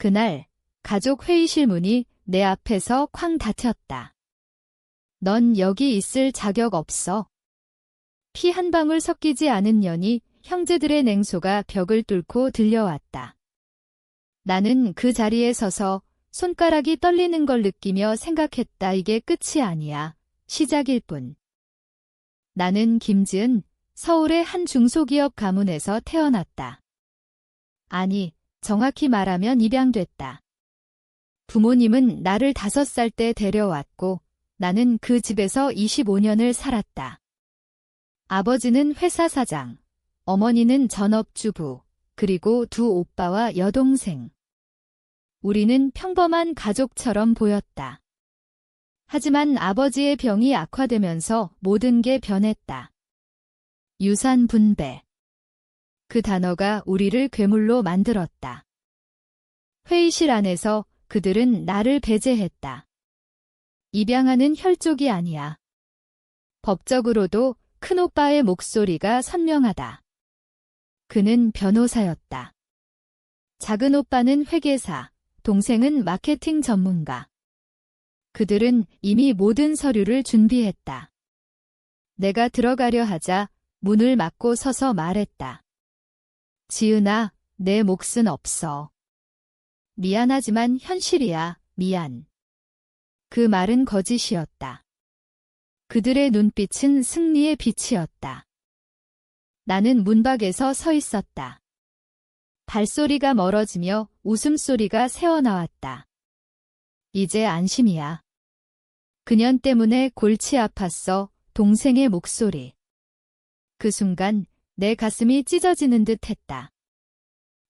그날 가족 회의실 문이 내 앞에서 쾅 닫혔다. 넌 여기 있을 자격 없어. 피 한 방울 섞이지 않은 년이 형제들의 냉소가 벽을 뚫고 들려왔다. 나는 그 자리에 서서 손가락이 떨리는 걸 느끼며 생각했다. 이게 끝이 아니야. 시작일 뿐. 나는 김지은, 서울의 한 중소기업 가문에서 태어났다. 아니, 정확히 말하면 입양됐다. 부모님은 나를 5살 때 데려왔고 나는 그 집에서 25년을 살았다. 아버지는 회사 사장, 어머니는 전업주부, 그리고 2 오빠와 여동생. 우리는 평범한 가족처럼 보였다. 하지만 아버지의 병이 악화되면서 모든 게 변했다. 유산 분배. 그 단어가 우리를 괴물로 만들었다. 회의실 안에서 그들은 나를 배제했다. 입양하는 혈족이 아니야. 법적으로도 큰오빠의 목소리가 선명하다. 그는 변호사였다. 작은오빠는 회계사, 동생은 마케팅 전문가. 그들은 이미 모든 서류를 준비했다. 내가 들어가려 하자 문을 막고 서서 말했다. 지은아, 내 몫은 없어. 미안하지만 현실이야, 미안. 그 말은 거짓이었다. 그들의 눈빛은 승리의 빛이었다. 나는 문밖에서 서 있었다. 발소리가 멀어지며 웃음소리가 새어나왔다. 이제 안심이야. 그년 때문에 골치 아팠어, 동생의 목소리. 그 순간 내 가슴이 찢어지는 듯 했다.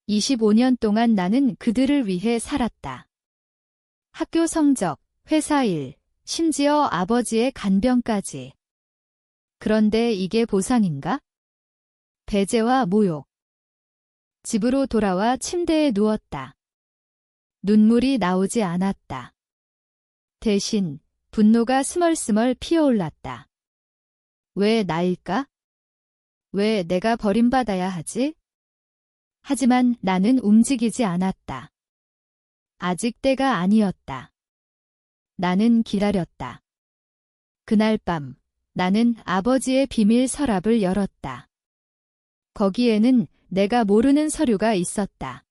25년 동안 나는 그들을 위해 살았다. 학교 성적, 회사 일, 심지어 아버지의 간병까지. 그런데 이게 보상인가? 배제와 모욕. 집으로 돌아와 침대에 누웠다. 눈물이 나오지 않았다. 대신 분노가 스멀스멀 피어올랐다. 왜 나일까? 왜 내가 버림받아야 하지? 하지만 나는 움직이지 않았다. 아직 때가 아니었다. 나는 기다렸다. 그날 밤 나는 아버지의 비밀 서랍을 열었다. 거기에는 내가 모르는 서류가 있었다.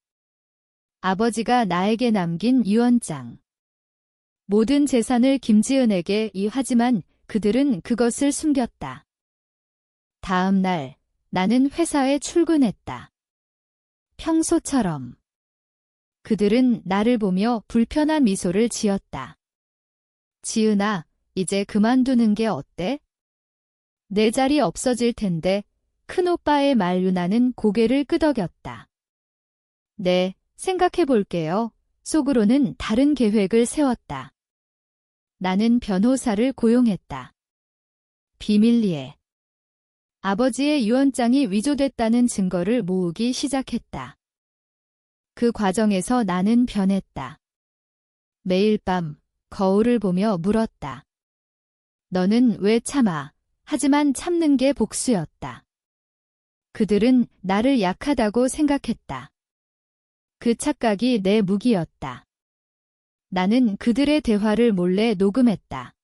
아버지가 나에게 남긴 유언장. 모든 재산을 김지은에게 하지만 그들은 그것을 숨겼다. 다음 날 나는 회사에 출근했다. 평소처럼. 그들은 나를 보며 불편한 미소를 지었다. 지은아, 이제 그만두는 게 어때? 내 자리 없어질 텐데. 큰오빠의 말 유나는 고개를 끄덕였다. 네, 생각해 볼게요. 속으로는 다른 계획을 세웠다. 나는 변호사를 고용했다. 비밀리에. 아버지의 유언장이 위조됐다는 증거를 모으기 시작했다. 그 과정에서 나는 변했다. 매일 밤 거울을 보며 물었다. 너는 왜 참아? 하지만 참는 게 복수였다. 그들은 나를 약하다고 생각했다. 그 착각이 내 무기였다. 나는 그들의 대화를 몰래 녹음했다.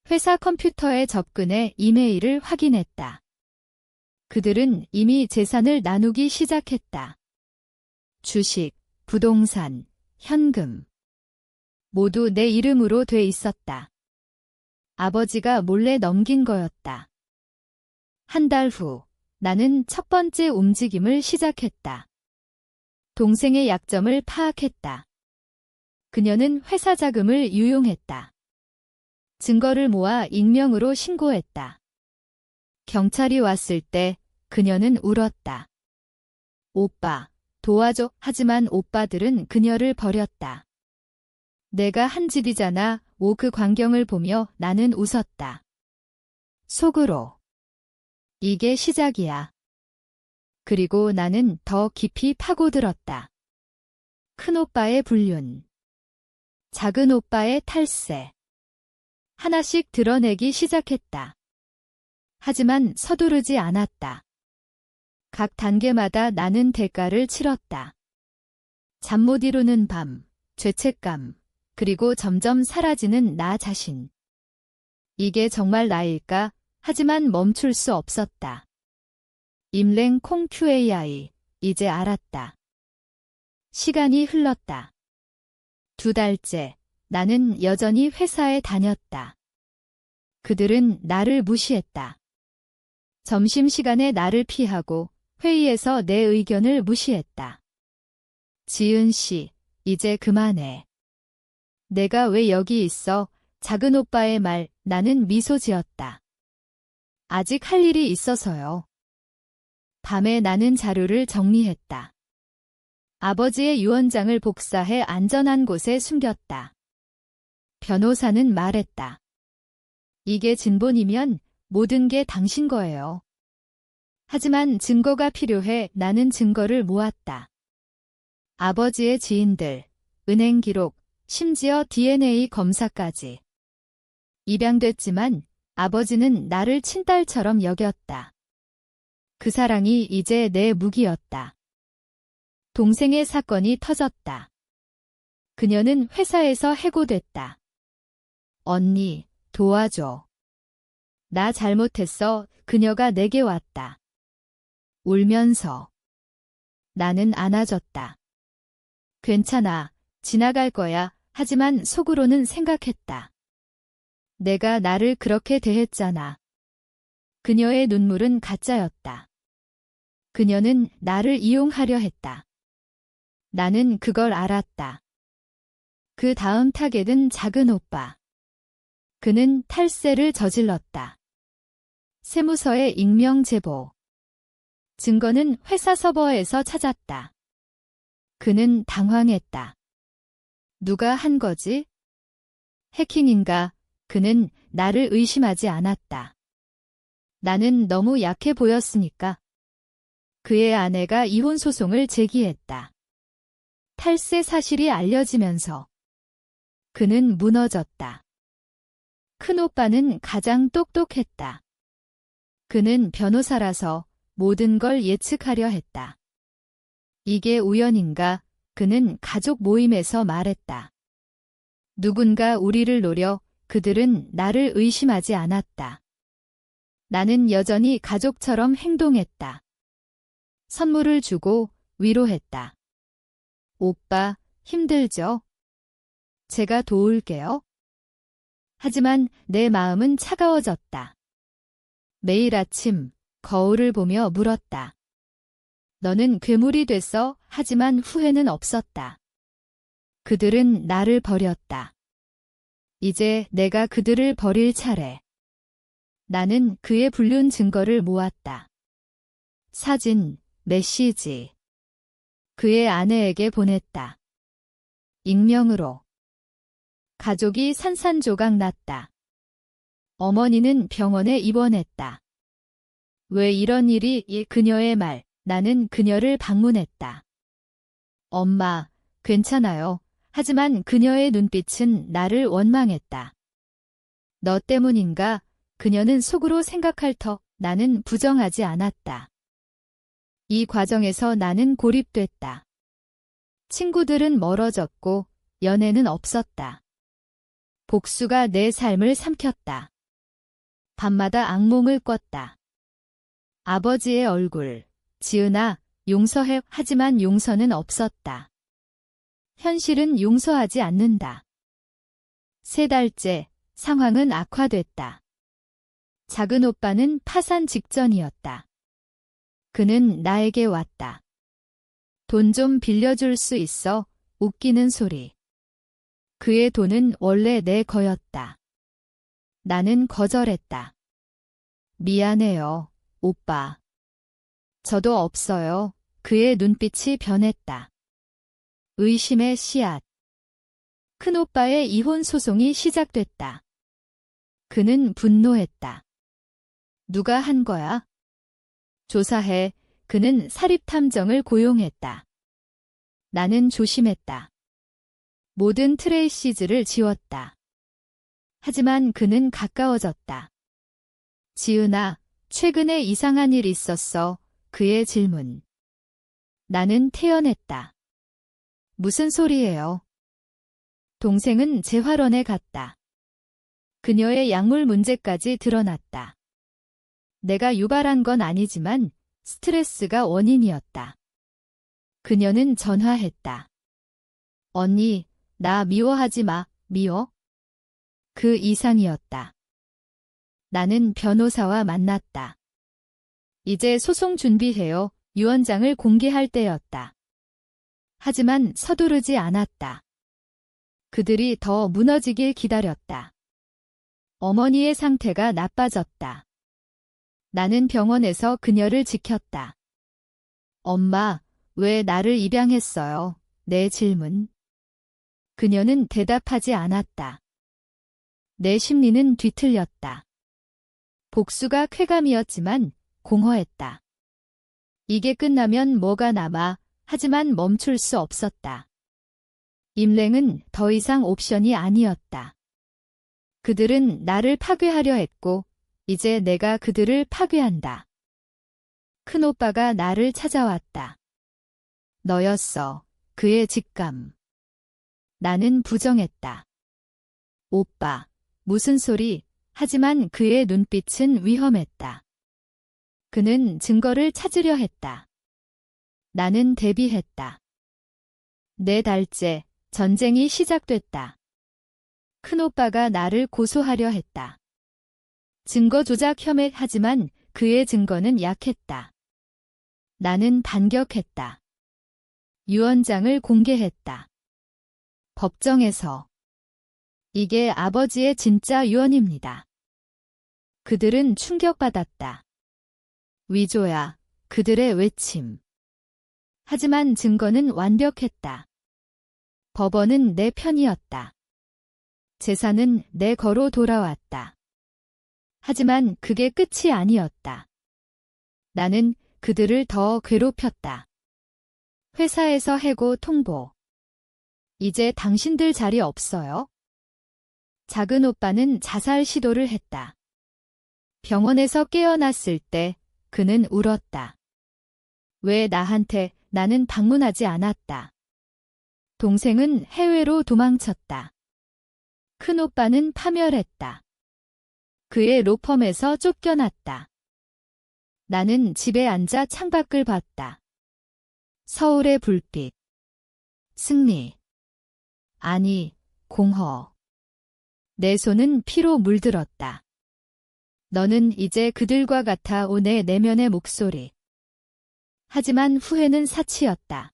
회사 컴퓨터에 접근해 이메일을 확인했다. 그들은 이미 재산을 나누기 시작했다. 주식, 부동산, 현금. 모두 내 이름으로 돼 있었다. 아버지가 몰래 넘긴 거였다. 한 달 후, 나는 첫 번째 움직임을 시작했다. 동생의 약점을 파악했다. 그녀는 회사 자금을 유용했다. 증거를 모아 익명으로 신고했다. 경찰이 왔을 때 그녀는 울었다. 오빠, 도와줘. 하지만 오빠들은 그녀를 버렸다. 내가 한 짓이잖아. 그 광경을 보며 나는 웃었다. 속으로. 이게 시작이야. 그리고 나는 더 깊이 파고들었다. 큰오빠의 불륜. 작은오빠의 탈세. 하나씩 드러내기 시작했다. 하지만 서두르지 않았다. 각 단계마다 나는 대가를 치렀다. 잠 못 이루는 밤, 죄책감, 그리고 점점 사라지는 나 자신. 이게 정말 나일까? 하지만 멈출 수 없었다. 임랭 콩 QAI, 이제 알았다. 시간이 흘렀다. 2달째, 나는 여전히 회사에 다녔다. 그들은 나를 무시했다. 점심시간에 나를 피하고 회의에서 내 의견을 무시했다. 지은 씨, 이제 그만해. 내가 왜 여기 있어? 작은 오빠의 말, 나는 미소 지었다. 아직 할 일이 있어서요. 밤에 나는 자료를 정리했다. 아버지의 유언장을 복사해 안전한 곳에 숨겼다. 변호사는 말했다. 이게 진본이면 모든 게 당신 거예요. 하지만 증거가 필요해. 나는 증거를 모았다. 아버지의 지인들, 은행 기록, 심지어 DNA 검사까지. 입양됐지만 아버지는 나를 친딸처럼 여겼다. 그 사랑이 이제 내 무기였다. 동생의 사건이 터졌다. 그녀는 회사에서 해고됐다. 언니, 도와줘. 나 잘못했어. 그녀가 내게 왔다. 울면서. 나는 안아줬다. 괜찮아. 지나갈 거야. 하지만 속으로는 생각했다. 내가 나를 그렇게 대했잖아. 그녀의 눈물은 가짜였다. 그녀는 나를 이용하려 했다. 나는 그걸 알았다. 그 다음 타겟은 작은 오빠. 그는 탈세를 저질렀다. 세무서에 익명 제보. 증거는 회사 서버에서 찾았다. 그는 당황했다. 누가 한 거지? 해킹인가? 그는 나를 의심하지 않았다. 나는 너무 약해 보였으니까. 그의 아내가 이혼 소송을 제기했다. 탈세 사실이 알려지면서 그는 무너졌다. 큰오빠는 가장 똑똑했다. 그는 변호사라서 모든 걸 예측하려 했다. 이게 우연인가? 그는 가족 모임에서 말했다. 누군가 우리를 노려. 그들은 나를 의심하지 않았다. 나는 여전히 가족처럼 행동했다. 선물을 주고 위로했다. 오빠, 힘들죠? 제가 도울게요. 하지만 내 마음은 차가워졌다. 매일 아침 거울을 보며 물었다. 너는 괴물이 됐어. 하지만 후회는 없었다. 그들은 나를 버렸다. 이제 내가 그들을 버릴 차례. 나는 그의 불륜 증거를 모았다. 사진, 메시지. 그의 아내에게 보냈다. 익명으로. 가족이 산산조각 났다. 어머니는 병원에 입원했다. 왜 이런 일이? 그녀의 말. 나는 그녀를 방문했다. 엄마, 괜찮아요. 하지만 그녀의 눈빛은 나를 원망했다. 너 때문인가? 그녀는 속으로 생각할 터. 나는 부정하지 않았다. 이 과정에서 나는 고립됐다. 친구들은 멀어졌고 연애는 없었다. 복수가 내 삶을 삼켰다. 밤마다 악몽을 꿨다. 아버지의 얼굴. 지은아, 용서해. 하지만 용서는 없었다. 현실은 용서하지 않는다. 3달째, 상황은 악화됐다. 작은 오빠는 파산 직전이었다. 그는 나에게 왔다. 돈 좀 빌려줄 수 있어? 웃기는 소리. 그의 돈은 원래 내 거였다. 나는 거절했다. 미안해요, 오빠. 저도 없어요. 그의 눈빛이 변했다. 의심의 씨앗. 큰오빠의 이혼 소송이 시작됐다. 그는 분노했다. 누가 한 거야? 조사해. 그는 사립탐정을 고용했다. 나는 조심했다. 모든 트레이시즈를 지웠다. 하지만 그는 가까워졌다. 지은아, 최근에 이상한 일 있었어. 그의 질문. 나는 태연했다. 무슨 소리예요? 동생은 재활원에 갔다. 그녀의 약물 문제까지 드러났다. 내가 유발한 건 아니지만 스트레스가 원인이었다. 그녀는 전화했다. 언니, 나 미워하지 마, 미워? 그 이상이었다. 나는 변호사와 만났다. 이제 소송 준비해요. 유언장을 공개할 때였다. 하지만 서두르지 않았다. 그들이 더 무너지길 기다렸다. 어머니의 상태가 나빠졌다. 나는 병원에서 그녀를 지켰다. 엄마, 왜 나를 입양했어요? 내 질문. 그녀는 대답하지 않았다. 내 심리는 뒤틀렸다. 복수가 쾌감이었지만 공허했다. 이게 끝나면 뭐가 남아? 하지만 멈출 수 없었다. 임랭은 더 이상 옵션이 아니었다. 그들은 나를 파괴하려 했고 이제 내가 그들을 파괴한다. 큰오빠가 나를 찾아왔다. 너였어. 그의 직감. 나는 부정했다. 오빠, 무슨 소리? 하지만 그의 눈빛은 위험했다. 그는 증거를 찾으려 했다. 나는 대비했다. 4달째 전쟁이 시작됐다. 큰오빠가 나를 고소하려 했다. 증거 조작 혐의 하지만 그의 증거는 약했다. 나는 반격했다. 유언장을 공개했다. 법정에서. 이게 아버지의 진짜 유언입니다. 그들은 충격받았다. 위조야. 그들의 외침. 하지만 증거는 완벽했다. 법원은 내 편이었다. 재산은 내 거로 돌아왔다. 하지만 그게 끝이 아니었다. 나는 그들을 더 괴롭혔다. 회사에서 해고 통보. 이제 당신들 자리 없어요? 작은 오빠는 자살 시도를 했다. 병원에서 깨어났을 때 그는 울었다. 왜 나한테? 나는 방문하지 않았다. 동생은 해외로 도망쳤다. 큰오빠는 파멸했다. 그의 로펌에서 쫓겨났다. 나는 집에 앉아 창밖을 봤다. 서울의 불빛. 승리. 아니, 공허. 내 손은 피로 물들었다. 너는 이제 그들과 같아. 내 내면의 목소리. 하지만 후회는 사치였다.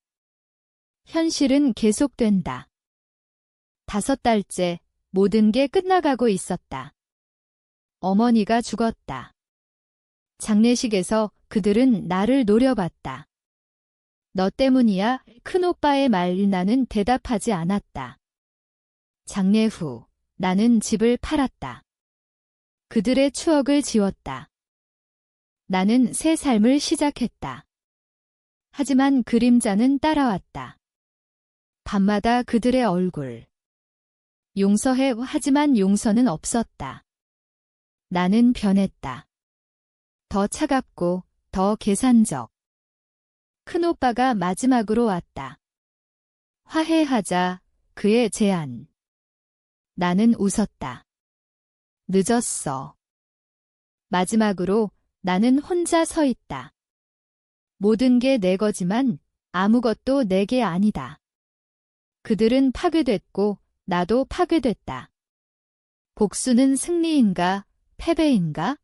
현실은 계속된다. 5달째 모든 게 끝나가고 있었다. 어머니가 죽었다. 장례식에서 그들은 나를 노려봤다. 너 때문이야. 큰오빠의 말. 나는 대답하지 않았다. 장례 후 나는 집을 팔았다. 그들의 추억을 지웠다. 나는 새 삶을 시작했다. 하지만 그림자는 따라왔다. 밤마다 그들의 얼굴. 용서해. 하지만 용서는 없었다. 나는 변했다. 더 차갑고 더 계산적. 큰오빠가 마지막으로 왔다. 화해하자. 그의 제안. 나는 웃었다. 늦었어. 마지막으로 나는 혼자 서 있다. 모든 게 내 거지만 아무것도 내게 아니다. 그들은 파괴됐고 나도 파괴됐다. 복수는 승리인가, 패배인가?